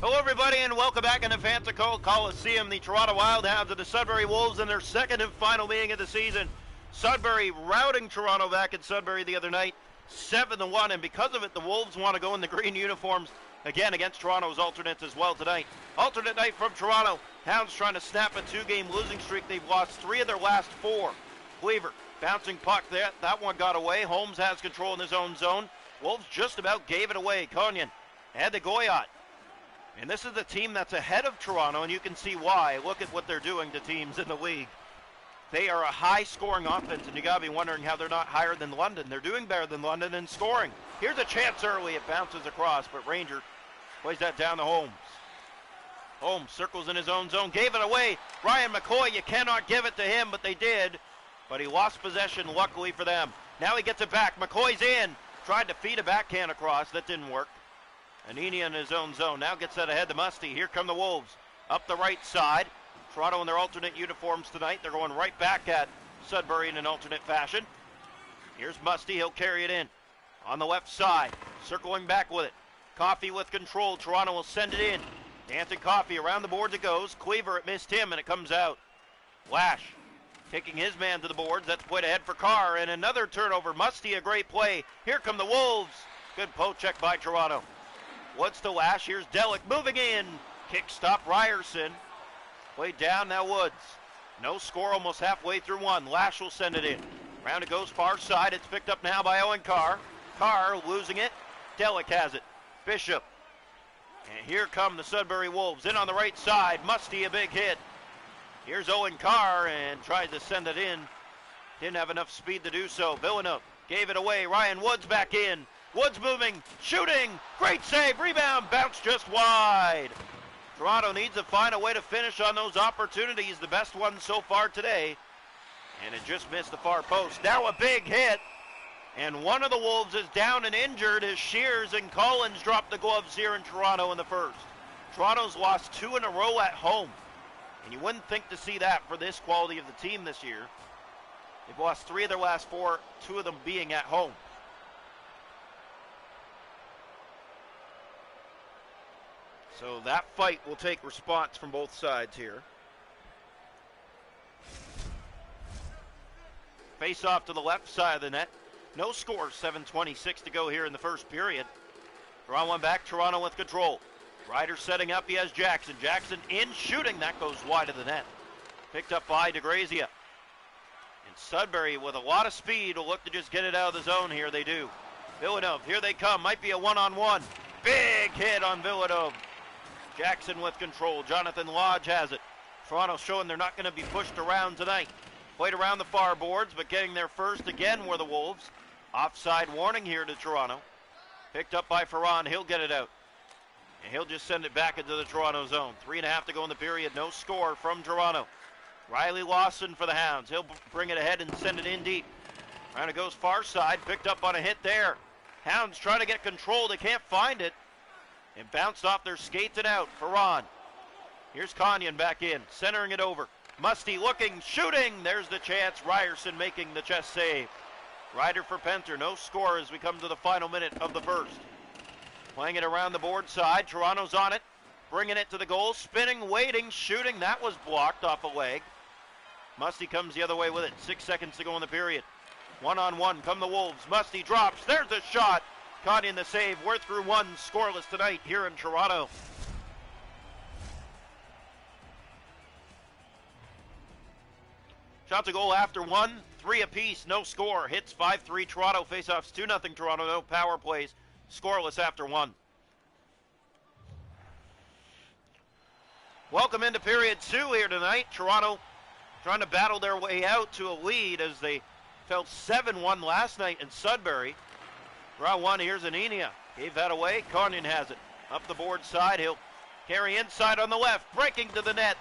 Hello, everybody, and welcome back in the Fantico Coliseum. The Toronto Wildhounds and the Sudbury Wolves in their second and final meeting of the season. Sudbury routing Toronto back in Sudbury the other night, 7-1, and because of it, the Wolves want to go in the green uniforms again against Toronto's alternates as well tonight. Alternate night from Toronto. Hounds trying to snap a two-game losing streak. They've lost 3 of their last 4. Cleaver bouncing puck there. That one got away. Holmes has control in his own zone. Wolves just about gave it away. Konyan had the Goyot. And this is the team that's ahead of Toronto, and you can see why. Look at what they're doing to teams in the league. They are a high-scoring offense, and you got to be wondering how they're not higher than London. They're doing better than London in scoring. Here's a chance early. It bounces across, but Ranger plays that down to Holmes. Holmes circles in his own zone, gave it away. Ryan McCoy, you cannot give it to him, but they did. But he lost possession, luckily for them. Now he gets it back. McCoy's in. Tried to feed a backhand across. That didn't work. Anini in his own zone. Now gets that ahead to Musty. Here come the Wolves. Up the right side. Toronto in their alternate uniforms tonight. They're going right back at Sudbury in an alternate fashion. Here's Musty. He'll carry it in. On the left side. Circling back with it. Coffey with control. Toronto will send it in. Dancing Coffey around the boards it goes. Cleaver, it missed him and it comes out. Lash taking his man to the boards. That's played ahead for Carr. And another turnover. Musty, a great play. Here come the Wolves. Good poke check by Toronto. Woods to Lash. Here's Delic moving in. Kick stop Ryerson. Played down now Woods. No score almost halfway through one. Lash will send it in. Round it goes far side. It's picked up now by Owen Carr. Carr losing it. Delic has it. Bishop. And here come the Sudbury Wolves. In on the right side. Musty a big hit. Here's Owen Carr and tries to send it in. Didn't have enough speed to do so. Villeneuve gave it away. Ryan Woods back in. Woods moving, shooting, great save, rebound, bounce just wide. Toronto needs to find a way to finish on those opportunities, the best one so far today. And it just missed the far post. Now a big hit, and one of the Wolves is down and injured as Shears and Collins dropped the gloves here in Toronto in the first. Toronto's lost 2 in a row at home, and you wouldn't think to see that for this quality of the team this year. They've lost 3 of their last 4, 2 of them being at home. So that fight will take response from both sides here. Face off to the left side of the net. No score, 7:26 to go here in the first period. Draw one back, Toronto with control. Ryder setting up, he has Jackson. Jackson in, shooting, that goes wide of the net. Picked up by DeGrazia. And Sudbury with a lot of speed will look to just get it out of the zone here, they do. Villeneuve, here they come, might be a one-on-one. Big hit on Villeneuve. Jackson with control. Jonathan Lodge has it. Toronto showing they're not going to be pushed around tonight. Played around the far boards, but getting there first again were the Wolves. Offside warning here to Toronto. Picked up by Ferran. He'll get it out. And he'll just send it back into the Toronto zone. 3.5 to go in the period. No score from Toronto. Riley Lawson for the Hounds. He'll bring it ahead and send it in deep. Round it goes far side. Picked up on a hit there. Hounds trying to get control. They can't find it. And bounced off their skates and out. Ferran. Here's Konyan back in. Centering it over. Musty looking, shooting. There's the chance. Ryerson making the chest save. Ryder for Penter. No score as we come to the final minute of the first. Playing it around the board side. Toronto's on it. Bringing it to the goal. Spinning, waiting, shooting. That was blocked off a leg. Musty comes the other way with it. 6 seconds to go in the period. One-on-one come the Wolves. Musty drops. There's the shot. Konyan the save. We're through one. Scoreless tonight here in Toronto. Shot to goal after one. 3 apiece. No score. Hits 5-3 Toronto. Faceoffs 2-0 Toronto. No power plays. Scoreless after one. Welcome into period 2 here tonight. Toronto trying to battle their way out to a lead as they fell 7-1 last night in Sudbury. Round one, here's Anenia. Gave that away. Konyan has it. Up the board side. He'll carry inside on the left. Breaking to the net.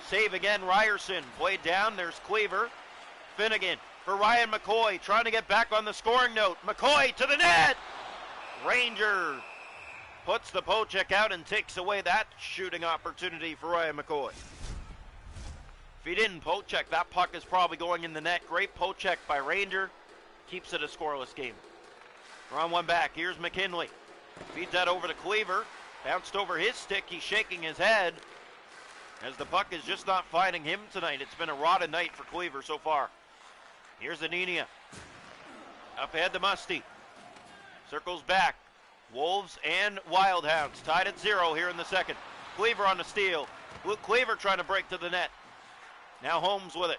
Save again, Ryerson. Played down. There's Cleaver. Finnegan for Ryan McCoy. Trying to get back on the scoring note. McCoy to the net. Ranger puts the poke check out and takes away that shooting opportunity for Ryan McCoy. If he didn't poke check, that puck is probably going in the net. Great poke check by Ranger. Keeps it a scoreless game. We're on one back. Here's McKinley. Feeds that over to Cleaver. Bounced over his stick. He's shaking his head as the puck is just not finding him tonight. It's been a rotten night for Cleaver so far. Here's Aninia. Up ahead to Musty. Circles back. Wolves and Wild Hounds tied at 0 here in the second. Cleaver on the steal. Luke Cleaver trying to break to the net. Now Holmes with it.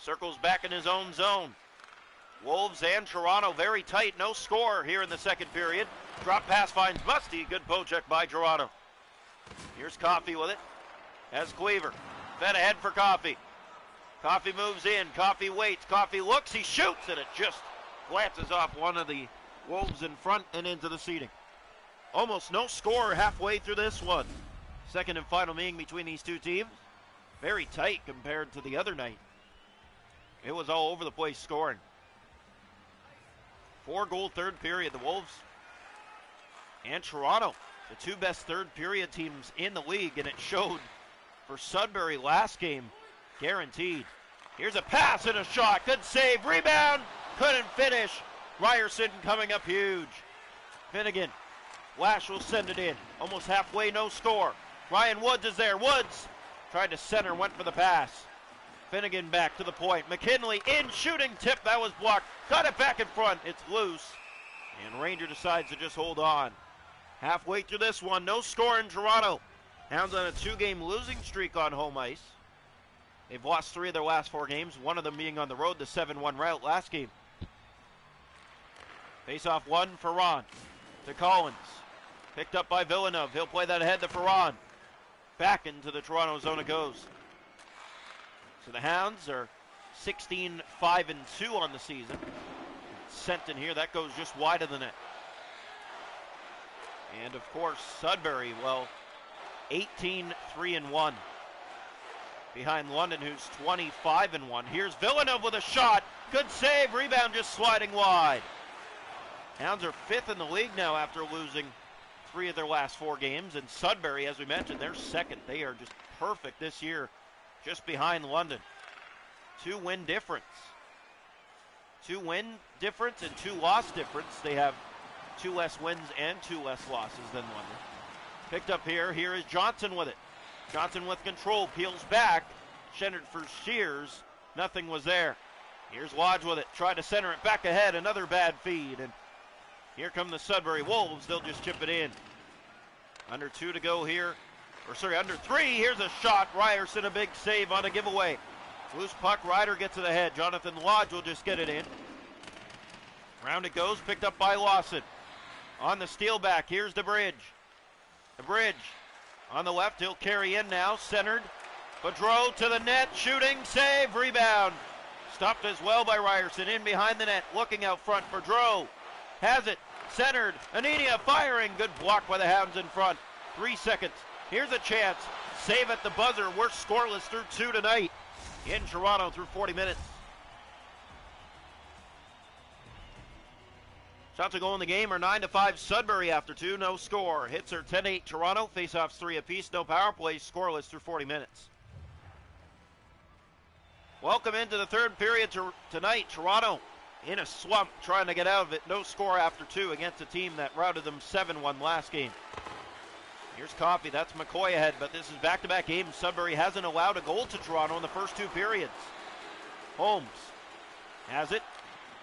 Circles back in his own zone. Wolves and Toronto very tight. No score here in the second period. Drop pass finds Musty. Good poke check by Toronto. Here's Coffey with it. Has Cleaver. Fed ahead for Coffey. Coffey moves in. Coffey waits. Coffey looks. He shoots, and it just glances off one of the Wolves in front and into the seating. Almost no score halfway through this one. Second and final meeting between these two teams. Very tight compared to the other night. It was all over the place scoring. 4-goal third period. The Wolves and Toronto, the two best third period teams in the league, and it showed for Sudbury last game, guaranteed. Here's a pass and a shot. Good save. Rebound. Couldn't finish. Ryerson coming up huge. Finnegan. Lash will send it in. Almost halfway, no score. Ryan Woods is there. Woods tried to center, went for the pass. Finnegan back to the point. McKinley in, shooting tip. That was blocked. Got it back in front. It's loose. And Ranger decides to just hold on. Halfway through this one, no score in Toronto. Hounds on a 2-game losing streak on home ice. They've lost 3 of their last 4 games, one of them being on the road, the 7-1 rout last game. Face-off one, Ferran to Collins. Picked up by Villeneuve. He'll play that ahead to Ferran. Back into the Toronto zone it goes. So the Hounds are 16-5-2 on the season. Sent in here, that goes just wide of the net. And of course, Sudbury, well, 18-3-1. Behind London, who's 25-1. Here's Villeneuve with a shot. Good save, rebound just sliding wide. Hounds are 5th in the league now after losing 3 of their last 4 games. And Sudbury, as we mentioned, they're 2nd. They are just perfect this year, just behind London. 2-win difference. 2-win difference and 2-loss difference. They have 2 less wins and 2 less losses than London. Picked up here. Here is Johnson with it. Johnson with control. Peels back. Centered for Shears. Nothing was there. Here's Lodge with it. Tried to center it back ahead. Another bad feed. And here come the Sudbury Wolves. They'll just chip it in. Under 2 to go here. Under 3. Here's a shot. Ryerson a big save on a giveaway. Loose puck. Ryder gets it ahead. Jonathan Lodge will just get it in. Round it goes. Picked up by Lawson. On the steal back. Here's DeBridge. DeBridge on the left. He'll carry in now. Centered. Boudreau to the net. Shooting. Save. Rebound. Stopped as well by Ryerson. In behind the net. Looking out front. Boudreau has it. Centered. Aninia firing. Good block by the Hounds in front. 3 seconds. Here's a chance. Save at the buzzer. We're scoreless through 2 tonight in Toronto through 40 minutes. Shots to go in the game are 9-5 Sudbury after 2. No score. Hits are 10-8 Toronto. Faceoffs 3 apiece. No power plays. Scoreless through 40 minutes. Welcome into the third period tonight. Toronto in a slump trying to get out of it. No score after 2 against a team that routed them 7-1 last game. Here's Coffey. That's McCoy ahead, but this is back-to-back games. Sudbury hasn't allowed a goal to Toronto in the first 2 periods. Holmes has it.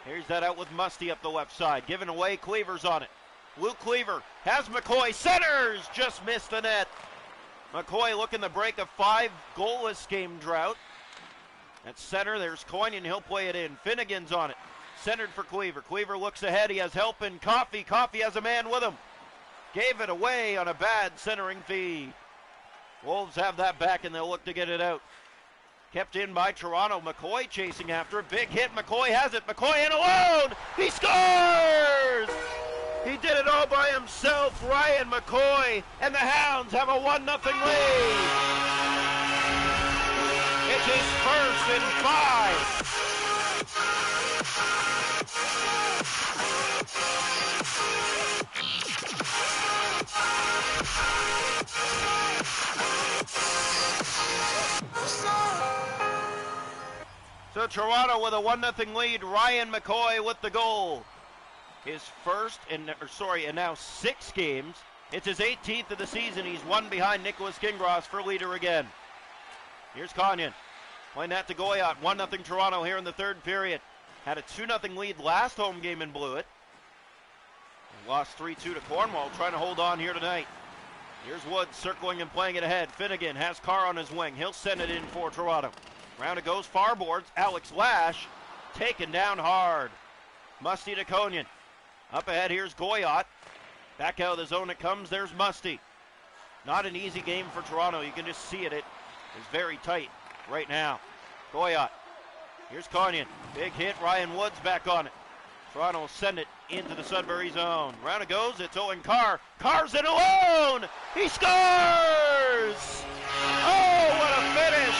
Here's that out with Musty up the left side. Given away, Cleaver's on it. Luke Cleaver has McCoy. Centers! Just missed the net. McCoy looking to break a 5 goalless game drought. At center, there's Coynion. He'll play it in. Finnegan's on it. Centered for Cleaver. Cleaver looks ahead. He has help in Coffey. Coffey has a man with him. Gave it away on a bad centering feed. Wolves have that back and they'll look to get it out. Kept in by Toronto. McCoy chasing after it. Big hit. McCoy has it. McCoy in alone. He scores! He did it all by himself. Ryan McCoy. And the Hounds have a 1-0 lead. It's his first in 5. So Toronto with a 1-0 lead. Ryan McCoy with the goal. His first, and now 6 games, It's his 18th of the season. He's one behind Nicholas Kingross for leader again. Here's Conyon. Playing that to Goyot. 1-0 Toronto here in the third period. Had a 2-0 lead last home game and blew it. And lost 3-2 to Cornwall, trying to hold on here tonight. Here's Woods circling and playing it ahead. Finnegan has Carr on his wing. He'll send it in for Toronto. Round it goes, far boards. Alex Lash taken down hard. Musty to Conyon. Up ahead, here's Goyot. Back out of the zone it comes. There's Musty. Not an easy game for Toronto. You can just see it. It is very tight right now. Goyot. Here's Conyon. Big hit. Ryan Woods back on it. Toronto will send it into the Sudbury zone. Round it goes. It's Owen Carr. Carr's in alone. He scores! Oh, what a finish!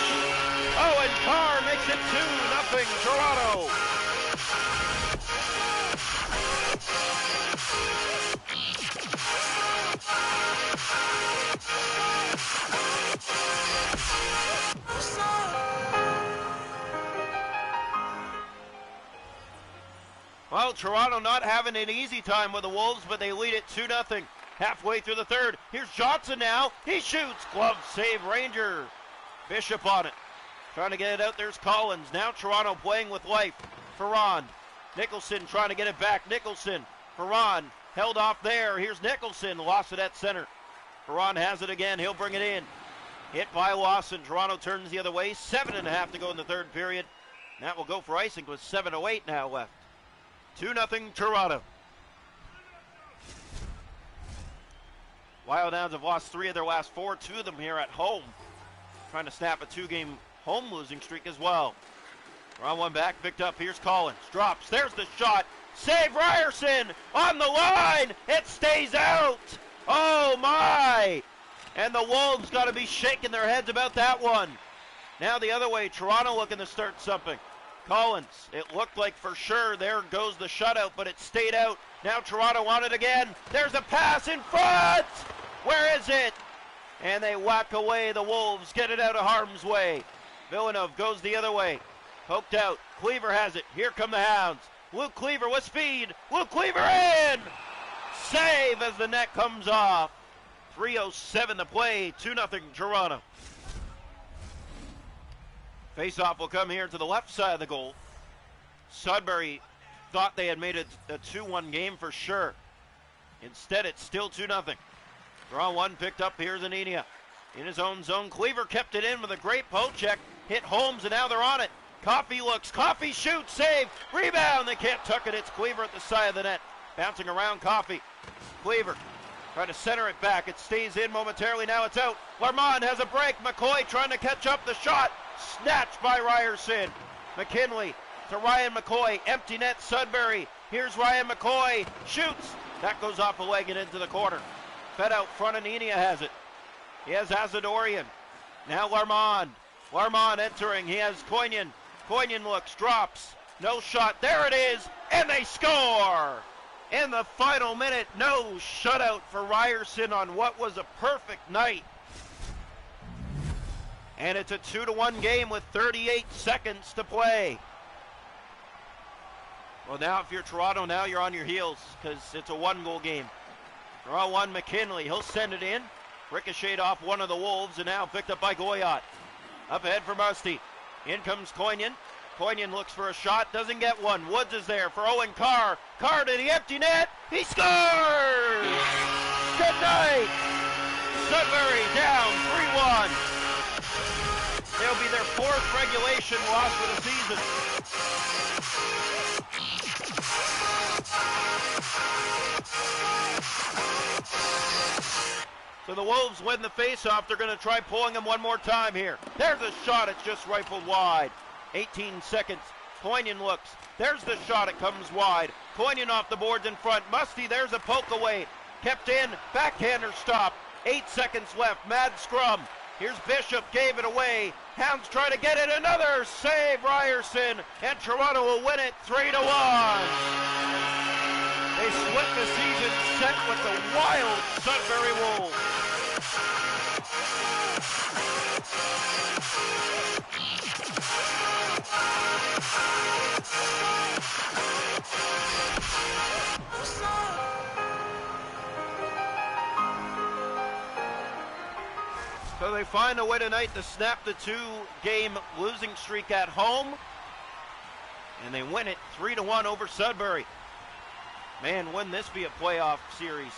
Owen Carr makes it 2-0 Toronto. Well, Toronto not having an easy time with the Wolves, but they lead it 2-0 halfway through the third. Here's Johnson now. He shoots. Glove save, Ranger. Bishop on it. Trying to get it out. There's Collins. Now Toronto playing with life. Ferrand. Nicholson trying to get it back. Nicholson. Ferrand held off there. Here's Nicholson. Lost it at center. Ferrand has it again. He'll bring it in. Hit by Lawson. Toronto turns the other way. 7.5 to go in the third period. That will go for icing with 7:08 now left. 2-0 Toronto. Wild Hounds have lost 3 of their last 4, 2 of them here at home. Trying to snap a 2-game home losing streak as well. Round one back, picked up. Here's Collins. Drops. There's the shot. Save Ryerson on the line. It stays out. Oh my. And the Wolves got to be shaking their heads about that one. Now the other way. Toronto looking to start something. Collins, it looked like for sure there goes the shutout, but it stayed out. Now Toronto on it again. There's a pass in front. Where is it? And they whack away. The Wolves get it out of harm's way. Villeneuve goes the other way. Poked out. Cleaver has it. Here come the Hounds. Luke Cleaver with speed. Luke Cleaver in. Save as the net comes off. 3:07 to play. 2-0 Toronto. Face-off will come here to the left side of the goal. Sudbury thought they had made it a 2-1 game for sure. Instead, it's still 2-0. Draw one picked up. Here's Anenia. In his own zone, Cleaver kept it in with a great poke check. Hit Holmes, and now they're on it. Coffey looks. Coffey shoots. Save. Rebound. They can't tuck it. It's Cleaver at the side of the net. Bouncing around Coffey. Cleaver trying to center it back. It stays in momentarily. Now it's out. Larmond has a break. McCoy trying to catch up the shot. Snatched by Ryerson. McKinley to Ryan McCoy. Empty net Sudbury. Here's Ryan McCoy. Shoots. That goes off a leg and into the corner. Fed out front, and Enia has it. He has Azadorian. Now Larmond. Larmond entering. He has Coignan. Coignan looks, drops. No shot. There it is. And they score. In the final minute, no shutout for Ryerson on what was a perfect night. And it's a 2-1 game with 38 seconds to play. Well, now if you're Toronto, now you're on your heels because it's a 1-goal game. Draw one, McKinley. He'll send it in. Ricocheted off one of the Wolves and now picked up by Goyot. Up ahead for Musty. In comes Coignan. Coignan looks for a shot, doesn't get one. Woods is there for Owen Carr. Carr to the empty net. He scores! Good night. Sudbury down 3-1. It'll be their 4th regulation loss for the season. So the Wolves win the face-off. They're going to try pulling him one more time here. There's a shot. It's just rifled wide. 18 seconds. Coignan looks. There's the shot. It comes wide. Coignan off the boards in front. Musty, there's a poke away. Kept in. Backhander stop. 8 seconds left. Mad scrum. Here's Bishop. Gave it away. Hounds try to get it. Another save. Ryerson. And Toronto will win it 3-1. They split the season set with the wild Sudbury Wolves. So they find a way tonight to snap the 2-game losing streak at home. And they win it 3-1 over Sudbury. Man, wouldn't this be a playoff series?